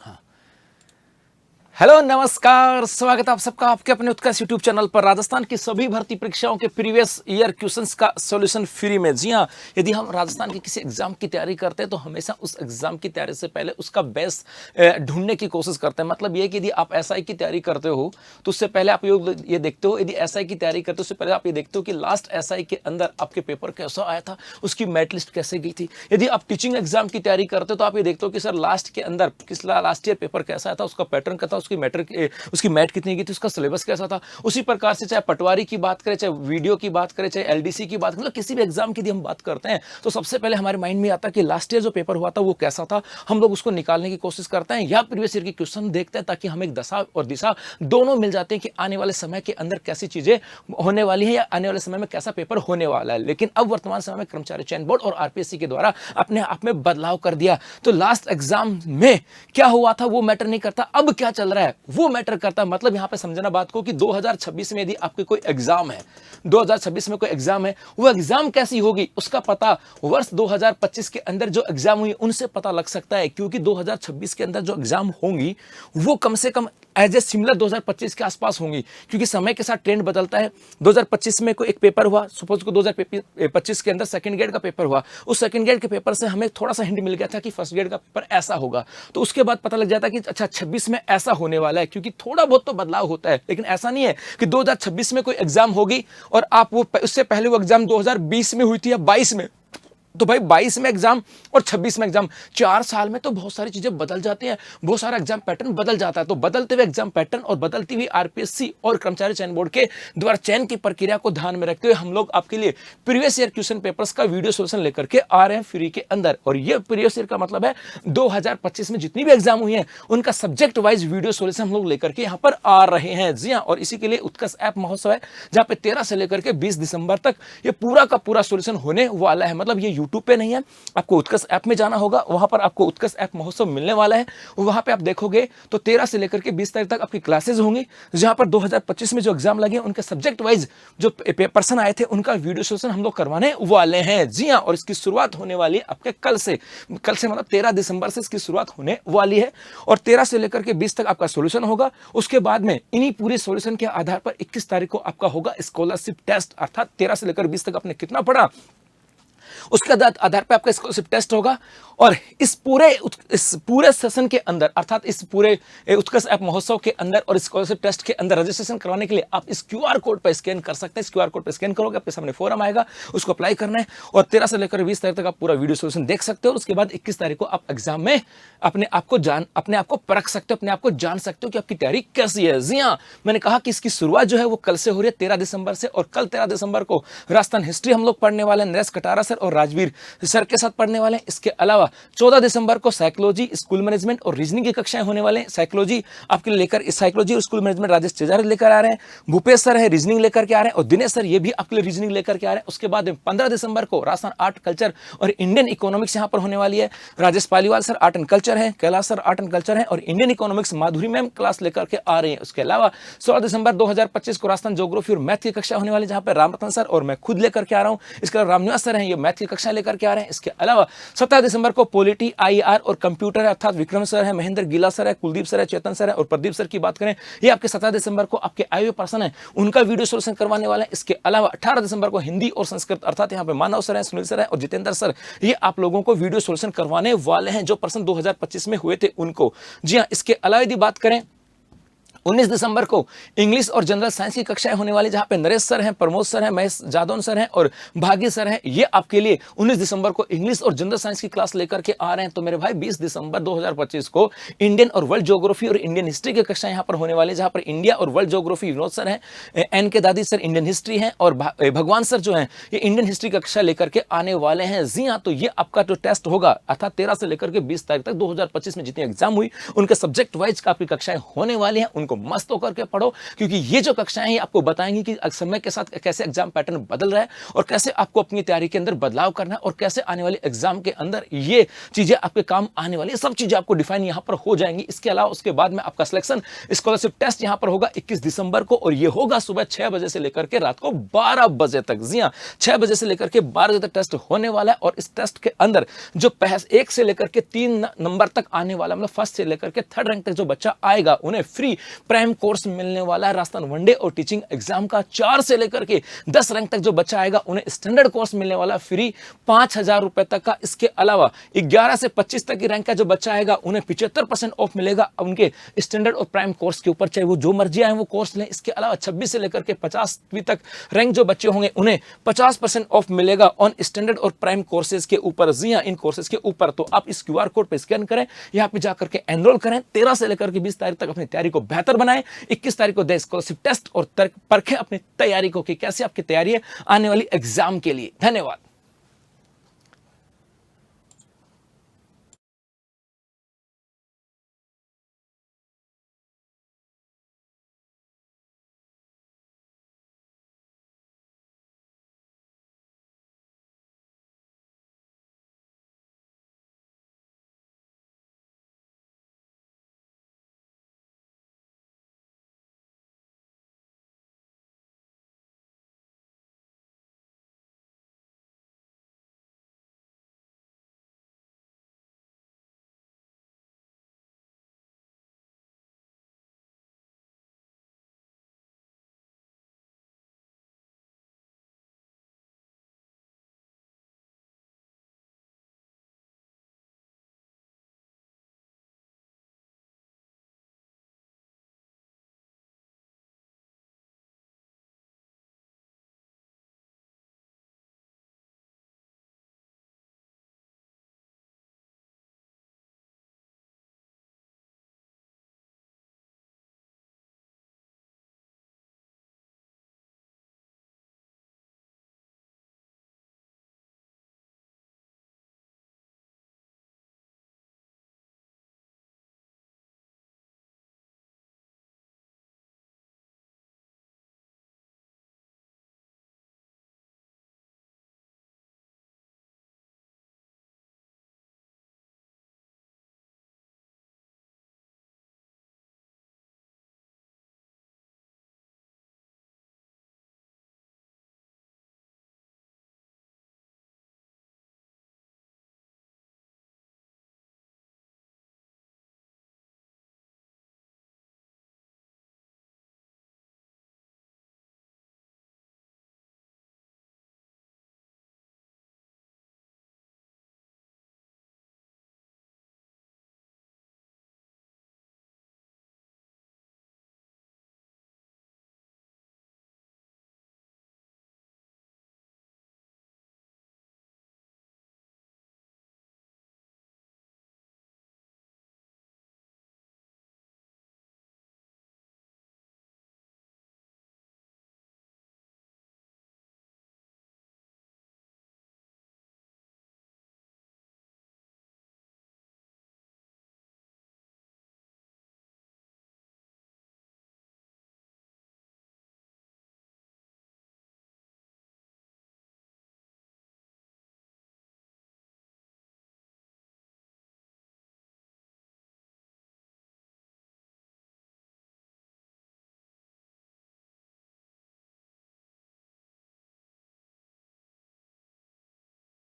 हाँ। हेलो नमस्कार, स्वागत है आप सबका आपके अपने उत्कर्ष यूट्यूब चैनल पर। राजस्थान की सभी भर्ती परीक्षाओं के प्रीवियस ईयर क्वेश्चंस का सॉल्यूशन फ्री में। जी हाँ, यदि हम राजस्थान के किसी एग्जाम की तैयारी करते हैं तो हमेशा उस एग्जाम की तैयारी से पहले उसका बेस ढूंढने की कोशिश करते हैं। मतलब ये कि यदि आप एसआई की तैयारी करते हो तो उससे पहले आप ये देखते हो, यदि एसआई की तैयारी करते हो उससे पहले आप ये देखते हो कि लास्ट एसआई के अंदर आपके पेपर कैसा आया था, उसकी मेरिट लिस्ट कैसे गई थी। यदि आप टीचिंग एग्जाम की तैयारी करते हो तो आप ये देखते हो कि सर लास्ट के अंदर लास्ट ईयर पेपर कैसा आया था, उसका पैटर्न क्या था, उसकी मैट कितनी की थी, उसका सिलेबस कैसा था। उसी प्रकार से चाहे पटवारी की बात करें, चाहे वीडियो की बात करें, चाहे एलडीसी की बात करें, मतलब किसी भी एग्जाम की यदि हम बात करते हैं तो सबसे पहले हमारे माइंड में आता है कि लास्ट ईयर जो पेपर हुआ था वो कैसा था। हम लोग उसको निकालने की कोशिश करते हैं या प्रीवियस ईयर के क्वेश्चन देखते हैं ताकि हमें एक दशा और दिशा दोनों मिल जाते हैं कि आने वाले समय के अंदर कैसी चीजें होने वाली है या आने वाले समय में कैसा पेपर होने वाला है। लेकिन अब वर्तमान समय में कर्मचारी चयन बोर्ड और आरपीएससी के द्वारा अपने आप में बदलाव कर दिया। तो लास्ट एग्जाम में क्या हुआ था वो मैटर नहीं करता, अब क्या चल रहा है वो मैटर करता है। मतलब यहां पे समझना बात को कि 2026 में यदि आपके कोई एग्जाम है, 2026 में कोई एग्जाम है, वो एग्जाम कैसी होगी उसका पता वर्ष 2025 के अंदर जो एग्जाम हुई उनसे पता लग सकता है। क्योंकि 2026 के अंदर जो एग्जाम होंगी वो कम से कम एज ए सिमिलर 2025 के आसपास होंगी, क्योंकि समय के साथ ट्रेंड बदलता है। 2025 में कोई एक पेपर हुआ, सपोज को 2025 के अंदर सेकंड ग्रेड का पेपर हुआ, उस सेकंड ग्रेड के पेपर से हमें थोड़ा सा हिंट मिल गया था कि फर्स्ट ग्रेड का पेपर ऐसा होगा। तो उसके बाद पता लग जाता है कि अच्छा 26 में ऐसा होने वाला है, क्योंकि थोड़ा बहुत तो बदलाव होता है। लेकिन ऐसा नहीं है कि 2026 में कोई एग्जाम होगी और आप वो उससे पहले वो एग्जाम 2020 में हुई थी या 22 में, तो भाई 22 में एग्जाम और 26 में एग्जाम, 4 साल में तो बहुत सारी चीजें बदल जाती हैं, बहुत सारा एग्जाम पैटर्न बदल जाता है। तो बदलते हुए एग्जाम पैटर्न और बदलती हुई आरपीएससी और कर्मचारी चयन बोर्ड के द्वारा चयन की प्रक्रिया को ध्यान में रखते हुए हम लोग आपके लिए प्रीवियस ईयर क्वेश्चन पेपर्स का वीडियो सोल्यूशन लेकर के आ रहे हैं फ्री के अंदर। और ये प्रीवियस ईयर का मतलब है 2025 में जितनी भी एग्जाम हुई है उनका सब्जेक्ट वाइज वीडियो सोल्यूशन हम लोग लेकर के यहाँ पर आ रहे हैं। जी हाँ, और इसी के लिए उत्कर्ष ऐप महोत्सव है जहाँ पे 13 से लेकर के 20 दिसंबर तक ये पूरा का पूरा सोल्यूशन होने वाला है। मतलब ये यूट्यूब पे नहीं है, आपको उत्कर्ष ऐप में जाना होगा, वहां पर आपको उत्कर्ष ऐप महोत्सव मिलने वाला है। वहां पे आप देखोगे तो 13 से लेकर के 20 तारीख तक आपकी क्लासेस होंगी, जहां पर 2025 में जो एग्जाम लगे उनके सब्जेक्ट वाइज जो पर्सन आए थे उनका वीडियो सोल्यूशन हम लोग करवाने वाले हैं। जी हाँ, और इसकी शुरुआत होने वाली है आपके कल से मतलब 13 दिसंबर से इसकी शुरुआत होने वाली है और 13 से लेकर के 20 तक आपका सोल्यूशन होगा। उसके बाद में इन्हीं पूरे सोल्यूशन के आधार पर 21 तारीख को आपका होगा स्कॉलरशिप टेस्ट, अर्थात 13 से लेकर 20 तक आपने कितना पढ़ा उसके आधार पर आपका स्कॉलरशिप टेस्ट होगा। और इस पूरे सेशन के अंदर, अर्थात इस पूरे उत्कर्ष ऐप महोत्सव के अंदर और स्कॉलरशिप टेस्ट के अंदर रजिस्ट्रेशन करवाने के लिए आप इस क्यूआर कोड पर स्कैन कर सकते हैं। इस क्यूआर कोड पर स्कैन करोगे आपके सामने फॉर्म आएगा, उसको अप्लाई करना है और 13 से लेकर 20 तारीख तक आप पूरा वीडियो सोल्यूशन देख सकते हो। उसके बाद 21 तारीख को आप एग्जाम में अपने आप को परख सकते हो, अपने आप को जान सकते हो कि आपकी तैयारी कैसी है। जी हाँ, मैंने कहा कि इसकी शुरुआत जो है वो कल से हो रही है 13 दिसंबर से, और कल 13 दिसंबर को राजस्थान हिस्ट्री हम लोग पढ़ने वाले नरेश कटारा सर और राजवीर सर के साथ पढ़ने वाले हैं। इसके अलावा 14 दिसंबर को साइकोलॉजी, स्कूल मैनेजमेंट और रीजनिंग की कक्षाएं होने वाले हैं। साइकोलॉजी आपके लिए लेकर साइकोलॉजी और स्कूल मैनेजमेंट राजेश तेजारी लेकर आ रहे हैं, भूपेश सर है रीजनिंग लेकर के आ रहे हैं और दिनेश सर ये भी आपके लिए रीजनिंग लेकर के आ रहे हैं। उसके बाद 15 दिसंबर को राजस्थान आर्ट कल्चर और इंडियन इकोनॉमिक्स यहां पर होने वाली है। Rajesh Paliwal sir art and culture है, Kailash sir art and culture है और Indian economics Madhuri ma'am class लेकर के आ रही है। उसके अलावा 16 दिसंबर 2025 को राजस्थान ज्योग्राफी और मैथ की कक्षा होने वाली है, जहां पर रामरतन सर और मैं खुद लेकर के आ रहा हूं। इसके अलावा रामनिवास सर हैं, ये मैथ की कक्षा लेकर के आ रहे हैं। इसके अलावा 17 दिसंबर को पॉलिटी, आईआर और कंप्यूटर है, अर्थात विक्रम सर है, महेंद्र गिला सर है, कुलदीप सर है, चेतन सर है और प्रदीप सर की बात करें ये आपके 17 दिसंबर को आपके आए हुए पर्सन है उनका वीडियो सोल्यूशन करवाने वाले हैं। इसके अलावा 18 दिसंबर को हिंदी और संस्कृत, अर्थात यहाँ पे मानव सर है, सुनील सर है और जितेंद्र सर, ये आप लोगों को वीडियो सोल्यूशन करवाने वाले हैं जो पर्सन 2025 में हुए थे उनको। जी हाँ, इसके अलावा यदि बात करें 19 दिसंबर को इंग्लिश और जनरल साइंस की कक्षाएं होने वाली, जहां पे नरेश सर हैं, प्रमोद सर हैं, महेश जादौन सर हैं और भाग्य सर हैं। ये आपके लिए 19 दिसंबर को इंग्लिश और जनरल साइंस की क्लास लेकर के आ रहे हैं। तो मेरे भाई 20 दिसंबर 2025 को इंडियन और वर्ल्ड ज्योग्राफी और इंडियन हिस्ट्री की कक्षाएं यहां पर होने वाली, जहां पर इंडिया और वर्ल्ड ज्योग्राफी विनोद सर हैं, एन के दादी सर इंडियन हिस्ट्री हैं और भगवान सर जो हैं ये इंडियन हिस्ट्री की कक्षा लेकर के आने वाले हैं। जी हाँ, तो ये आपका जो टेस्ट होगा अर्थात 13 से लेकर के 20 तारीख तक 2025 में जितनी एग्जाम हुई उनके सब्जेक्ट वाइज का आपकी कक्षाएं होने वाली हैं, उनको को मस्त होकर के पढ़ो, क्योंकि ये जो कक्षाएं हैं आपको बताएंगी कि समय के साथ कैसे एग्जाम पैटर्न बदल रहा है और कैसे आपको अपनी तैयारी के अंदर बदलाव करना है और कैसे आने वाले एग्जाम के अंदर ये चीजें आपके काम आने वाली है। सब चीजें आपको डिफाइन यहां पर हो जाएंगी। इसके अलावा उसके बाद में आपका सिलेक्शन स्कॉलरशिप टेस्ट यहां पर होगा 21 दिसंबर को, और ये होगा सुबह 6 बजे से लेकर के रात को 12 बजे तक। जी हां, 6 बजे से लेकर के 12 बजे तक टेस्ट होने वाला है, और इस टेस्ट के अंदर जो 1 से लेकर के 3 नंबर तक आने वाला, मतलब फर्स्ट से लेकर के 3rd रैंक तक जो बच्चा आएगा उन्हें फ्री प्राइम कोर्स मिलने वाला है राजस्थान वनडे और टीचिंग एग्जाम का। 4 से लेकर के 10 रैंक तक जो बच्चा आएगा उन्हें स्टैंडर्ड कोर्स मिलने वाला फ्री 5,000 रुपए तक का। इसके अलावा 11 से 25 तक की रैंक का जो बच्चा आएगा उन्हें 75% ऑफ मिलेगा उनके स्टैंडर्ड और प्राइम कोर्स के ऊपर, चाहे वो जो मर्जी आए वो कोर्स लें। इसके अलावा 26 से लेकर के 50वीं तक रैंक जो बच्चे होंगे उन्हें 50% ऑफ मिलेगा ऑन स्टैंडर्ड और प्राइम कोर्सेज के ऊपर। जी हां, इन कोर्सेज के ऊपर। तो आप इस QR कोड पे स्कैन करें, यहां पे जाकर के एनरोल करें। 13 से लेकर के 20 तारीख तक अपनी तैयारी को बेहतर बनाएं। 21 तारीख को दे स्कॉलरशिप टेस्ट और परखें अपनी तैयारी को कि कैसे आपकी तैयारी है आने वाली एग्जाम के लिए। धन्यवाद।